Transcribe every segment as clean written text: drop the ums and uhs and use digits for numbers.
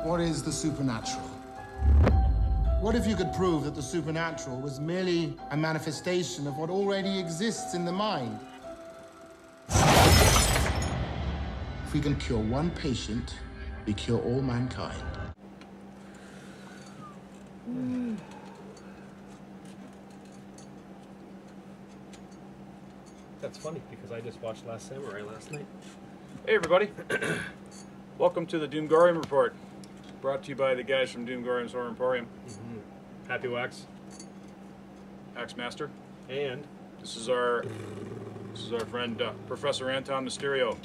What is the supernatural? What if you could prove that the supernatural was merely a manifestation of what already exists in the mind? If we can cure one patient, we cure all mankind. That's funny, because I just watched Last Samurai last night. Hey everybody, welcome to the Doomgoryum Report, brought to you by the guys from Doomgoryum's Horror Emporium. Happy Wax, Axe Master, and this is our friend Professor Anton Mysterio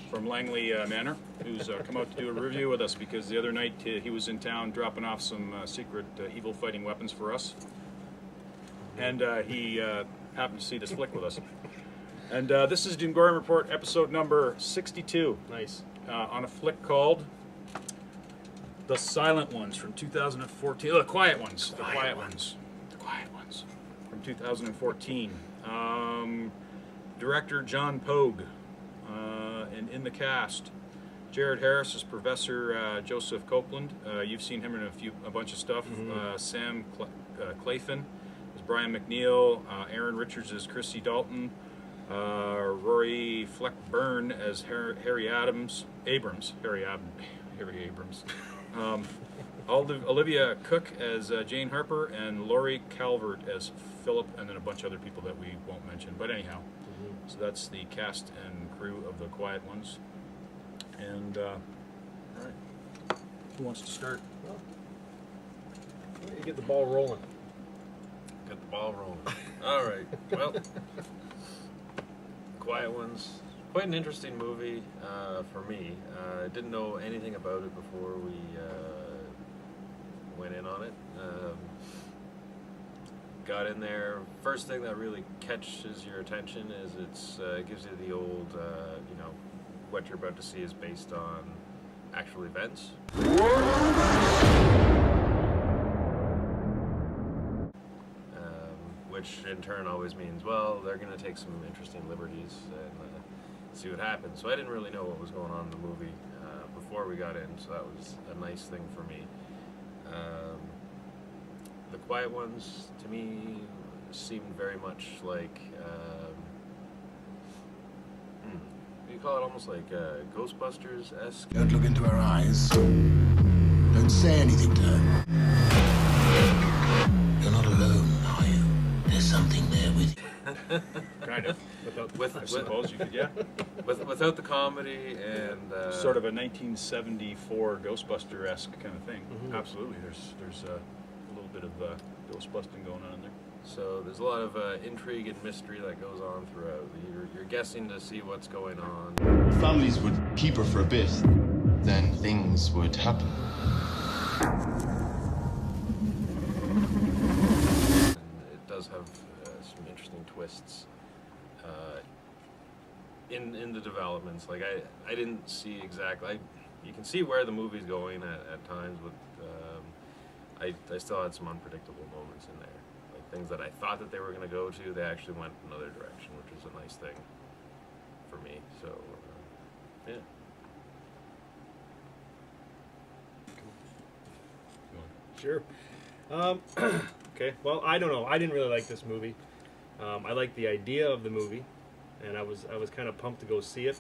from Langley Manor, who's come out to do a review with us because the other night he was in town dropping off some secret evil fighting weapons for us, and he happened to see this flick with us. And this is Doomgoryum Report, episode number 62. Nice. On a flick called The Silent Ones from 2014. The Quiet Ones. The Quiet Ones. The Quiet Ones from 2014. Director John Pogue. And in the cast, Jared Harris is Professor Joseph Copeland. You've seen him in a bunch of stuff. Sam Claflin is Brian McNeil. Aaron Richards is Chrissy Dalton. Rory Fleck-Byrne as Harry Abrams. Olivia Cook as Jane Harper, and Laurie Calvert as Philip, and then a bunch of other people that we won't mention. But anyhow, so that's the cast and crew of The Quiet Ones. And, all right, who wants to start? Well, you get the ball rolling. Get the ball rolling. All right, well... Quiet Ones, quite an interesting movie for me. I didn't know anything about it before we went in on it. Got in there. First thing that really catches your attention is it gives you the old, what you're about to see is based on actual events. Which in turn always means, well, they're going to take some interesting liberties and see what happens. So I didn't really know what was going on in the movie before we got in, so that was a nice thing for me. The Quiet Ones, to me, seemed very much like, what do you call it, almost like Ghostbusters-esque. Don't look into her eyes. Don't say anything to her. You're not alone, are you? There's something there with you. Kind of. I suppose you could, yeah. Without the comedy and... sort of a 1974 Ghostbuster-esque kind of thing. Absolutely. There's a little bit of Ghostbusting going on in there. So there's a lot of intrigue and mystery that goes on throughout. You're guessing to see what's going on. Families would keep her for a bit, then things would happen. Have some interesting twists in the developments. Like I didn't see exactly. You can see where the movie's going at times, but I still had some unpredictable moments in there. Like things that I thought that they were going to go to, they actually went another direction, which was a nice thing for me. So yeah. Sure. Okay, well, I don't know. I didn't really like this movie. I liked the idea of the movie, and I was kind of pumped to go see it.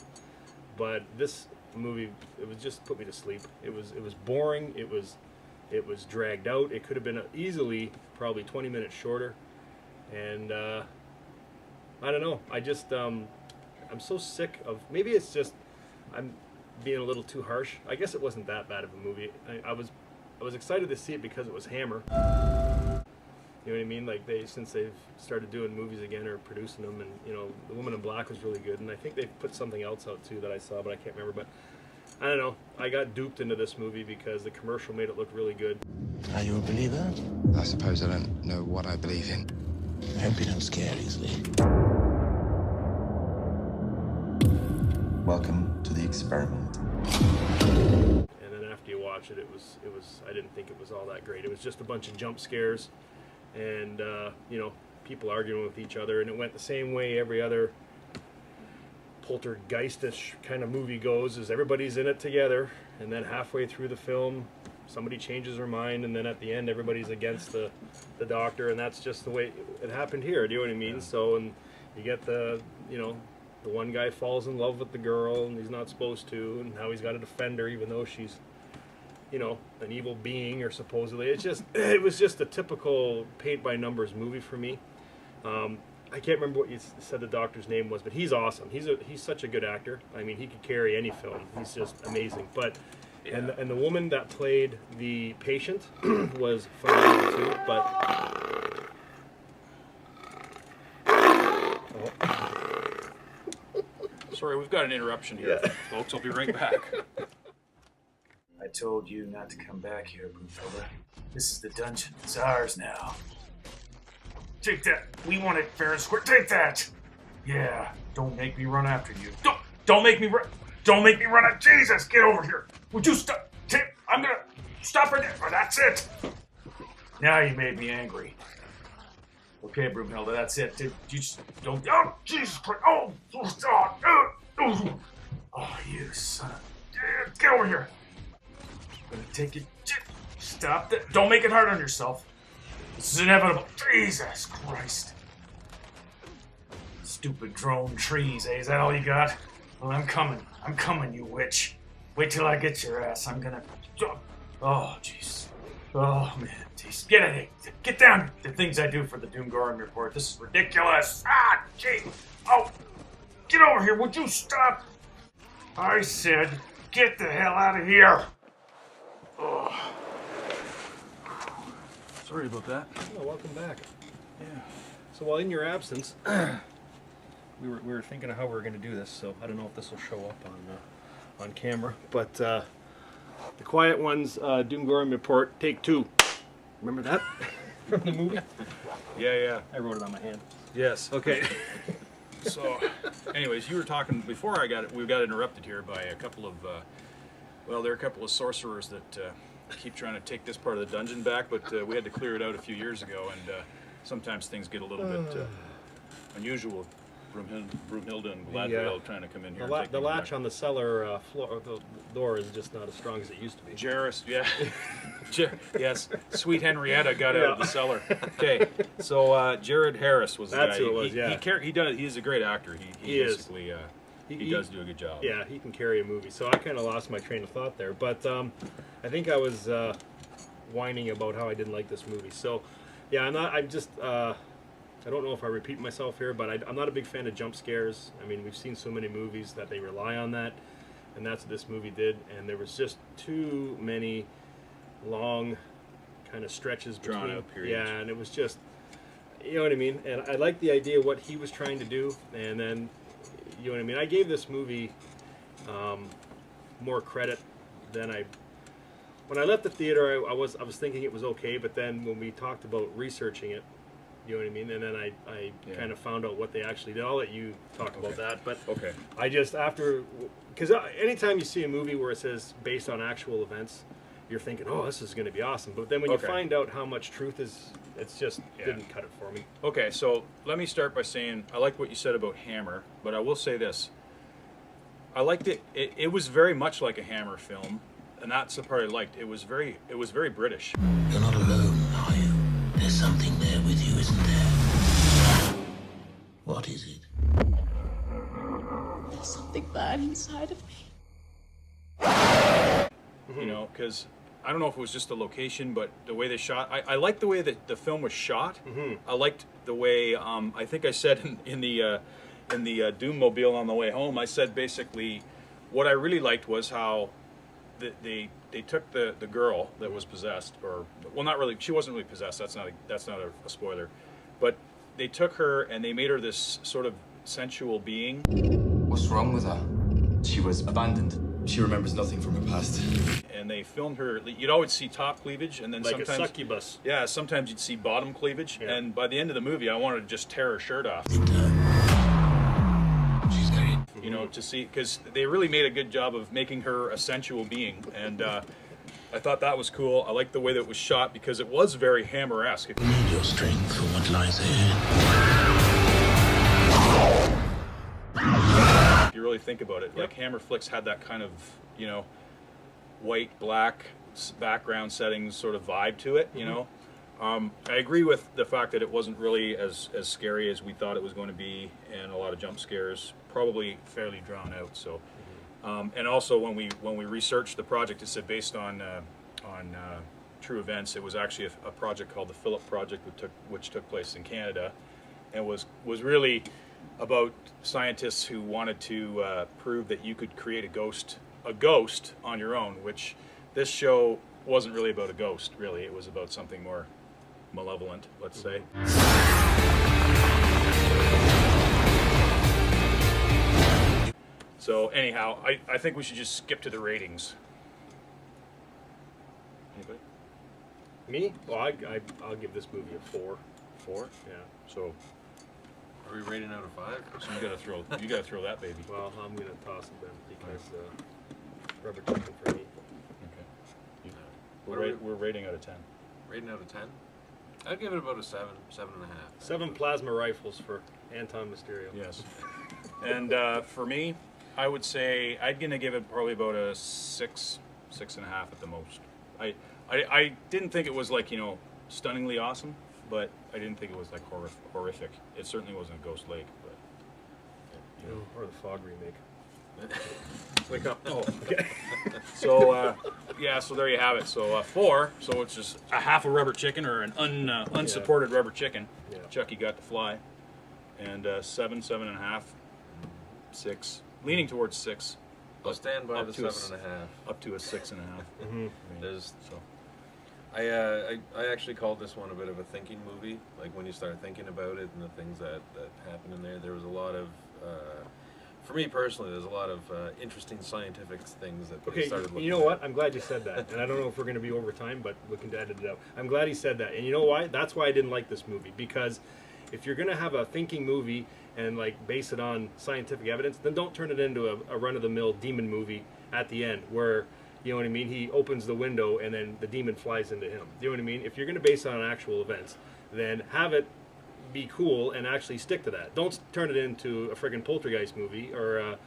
But this movie, it was just put me to sleep. It was boring. It was dragged out. It could have been easily probably 20 minutes shorter. And I don't know. I just I'm so sick of. Maybe it's just I'm being a little too harsh. I guess it wasn't that bad of a movie. I was excited to see it because it was Hammer. You know what I mean? Like since they've started doing movies again or producing them, and The Woman in Black was really good, and I think they've put something else out too that I saw, but I can't remember. But I don't know. I got duped into this movie because the commercial made it look really good. Are you a believer? I suppose I don't know what I believe in. I hope you don't scare easily. Welcome to the experiment. And then after you watch it, it was. I didn't think it was all that great. It was just a bunch of jump scares, and people arguing with each other, and it went the same way every other poltergeistish kind of movie goes, is everybody's in it together, and then halfway through the film somebody changes their mind, and then at the end everybody's against the doctor, and that's just the way it happened here. Do you know what I mean? So, and you get the the one guy falls in love with the girl, and he's not supposed to, and now he's got to defend her, even though she's an evil being, or supposedly. It was just a typical paint by numbers movie for me. I can't remember what you said the doctor's name was, but he's awesome. He's such a good actor. I mean, he could carry any film. He's just amazing. But and the woman that played the patient was phenomenal too. But Sorry, we've got an interruption here, folks. I'll be right back. I told you not to come back here, Broomhilda. This is the dungeon. It's ours now. Take that. We want it fair and square. Take that. Yeah. Don't make me run after you. Don't make me run. Don't make me run. Jesus, get over here. Would you stop? I'm gonna stop right there. Oh, that's it. Now you made me angry. Okay, Broomhilda, that's it. You just don't. Oh, Jesus Christ. Oh, you son of. Get over here. I'm gonna take it. Stop that. Don't make it hard on yourself. This is inevitable. Jesus Christ. Stupid drone trees, eh? Is that all you got? Well, I'm coming. I'm coming, you witch. Wait till I get your ass. I'm gonna. Oh, jeez. Oh, man. Jeez. Get down. The things I do for the Doomgoryum report. This is ridiculous. Ah, jeez. Oh, get over here. Would you stop? I said, get the hell out of here. Oh. Sorry about that. oh, welcome back. Yeah. So while in your absence, we were thinking of how we were going to do this. So I don't know if this will show up on camera, but the Quiet Ones Doomgoryum report, take 2. Remember that from the movie? Yeah. I wrote it on my hand. Yes. Okay. So, anyways, you were talking before we got interrupted here by a couple of, there are a couple of sorcerers that keep trying to take this part of the dungeon back, but we had to clear it out a few years ago, and sometimes things get a little bit unusual. Broomhilda and Galadriel trying to come in here. The latch on the cellar floor, the door is just not as strong as it used to be. Jarrus, yeah. Yes, Sweet Henrietta got out of the cellar. Okay, so Jared Harris was the That's guy. who it was, He's a great actor. He basically he does do a good job. Yeah, he can carry a movie. So I kind of lost my train of thought there, but I think I was whining about how I didn't like this movie. So yeah, I don't know if I repeat myself here, but I'm not a big fan of jump scares. I mean, we've seen so many movies that they rely on that, and that's what this movie did. And there was just too many long kind of stretches between. Drawn out periods. Yeah, and it was just, you know what I mean? And I liked the idea of what he was trying to do, and then, you know what I mean? I gave this movie more credit than when I left the theater, I was thinking it was okay, but then when we talked about researching it, you know what I mean? And then I kind of found out what they actually did. I'll let you talk about that. But I just, because anytime you see a movie where it says based on actual events, you're thinking, oh, this is going to be awesome. But then when you find out how much truth is, it's just didn't cut it for me. Okay, so let me start by saying I like what you said about Hammer, but I will say this. I liked it. It was very much like a Hammer film, and that's the part I liked. It was very British. You're not alone, are you? There's something there with you, isn't there? What is it? There's something bad inside of me. You know, because I don't know if it was just the location, but the way they shot. I liked the way that the film was shot. I liked the way. I think I said in the Doommobile on the way home, I said basically what I really liked was how they took the girl that was possessed, or well, not really. She wasn't really possessed. That's not a spoiler, but they took her and they made her this sort of sensual being. What's wrong with her? She was abandoned. She remembers nothing from her past. And they filmed her. You'd always see top cleavage, and then like sometimes a succubus. Yeah, sometimes you'd see bottom cleavage. Yeah. And by the end of the movie, I wanted to just tear her shirt off. She's great. You know, to see, because they really made a good job of making her a sensual being, and I thought that was cool. I liked the way that it was shot because it was very Hammer-esque. You need your strength for what lies ahead. If you really think about it, like Hammer flicks had that kind of, you know, white, black, background settings sort of vibe to it, you know. I agree with the fact that it wasn't really as scary as we thought it was going to be, and a lot of jump scares, probably fairly drawn out. So, and also when we researched the project, it said based on true events. It was actually a project called the Philip Project, which took place in Canada, and was really about scientists who wanted to prove that you could create a ghost on your own. Which this show wasn't really about a ghost. Really, it was about something more malevolent, let's say. So anyhow, I think we should just skip to the ratings. Anybody? Me? Well, I'll give this movie a 4. 4? Yeah. So Are we rating out of 5? so you gotta throw that baby. Well, I'm gonna toss it then because rubber chicken for me. Okay. What are We're rating out of 10. Rating out of 10? I'd give it about a 7, 7.5. 7 plasma rifles for Anton Mysterio. Yes. And for me, I would say I'd gonna give it probably about a 6, 6.5 at the most. I didn't think it was like, you know, stunningly awesome, but I didn't think it was like horrific. It certainly wasn't a Ghost Lake, but You know, or the Fog remake. wake up. Oh, okay. So yeah, so there you have it. So 4. So it's just a half a rubber chicken or an unsupported rubber chicken. Yeah. Chucky got to fly, and 7, 7.5, 6, leaning towards 6. I'll stand by Up the to a 7.5. Up to a 6.5. There's So. I actually called this one a bit of a thinking movie. Like when you start thinking about it and the things that happen in there was a lot of, for me personally, there's a lot of interesting scientific things that they Okay, started looking you know at. what? I'm glad you said that. And I don't know if we're going to be over time, but we can edit it out. I'm glad he said that. And you know why? That's why I didn't like this movie. Because if you're going to have a thinking movie and like base it on scientific evidence, then don't turn it into a run-of-the-mill demon movie at the end where, you know what I mean, he opens the window and then the demon flies into him. You know what I mean? If you're going to base it on actual events, then have it be cool and actually stick to that. Don't turn it into a friggin' poltergeist movie or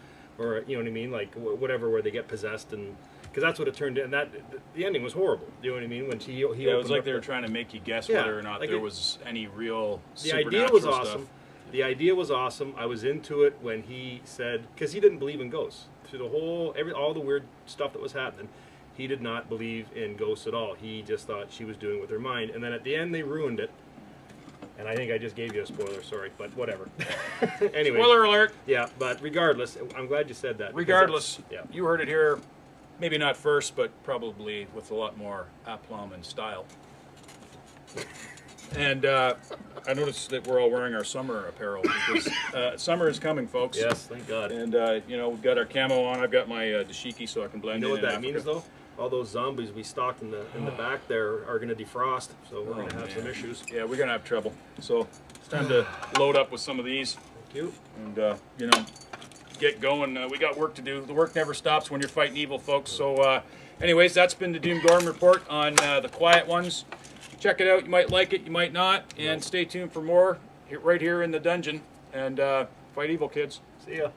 you know what I mean, like whatever where they get possessed, and because that's what it turned in. And that the ending was horrible. You know what I mean? When he Yeah, it was like they were the, trying to make you guess Yeah, whether or not like there it- was any real the supernatural idea was stuff. awesome. The idea was awesome. I was into it when he said, because he didn't believe in ghosts through the whole all the weird stuff that was happening. He did not believe in ghosts at all. He just thought she was doing it with her mind. And then at the end, they ruined it. And I think I just gave you a spoiler, sorry, but whatever. Anyway. Spoiler alert! Yeah, but regardless, I'm glad you said that. because Regardless, that's- you heard it here, maybe not first, but probably with a lot more aplomb and style. And I noticed that we're all wearing our summer apparel because summer is coming, folks. Yes, thank God. And you know, we've got our camo on. I've got my dashiki so I can blend You know in what that Africa. means, though? All those zombies we stocked in the back there are going to defrost, so we're Oh, going to have some man. issues. Yeah, we're gonna have trouble. So it's time to load up with some of these Thank you. and you know, get going. We got work to do. The work never stops when you're fighting evil, folks. So anyways, that's been the Doomgoryum report on the quiet ones. Check it out. You might like it, you might not, and stay tuned for more right here in the dungeon. And fight evil, kids. See ya.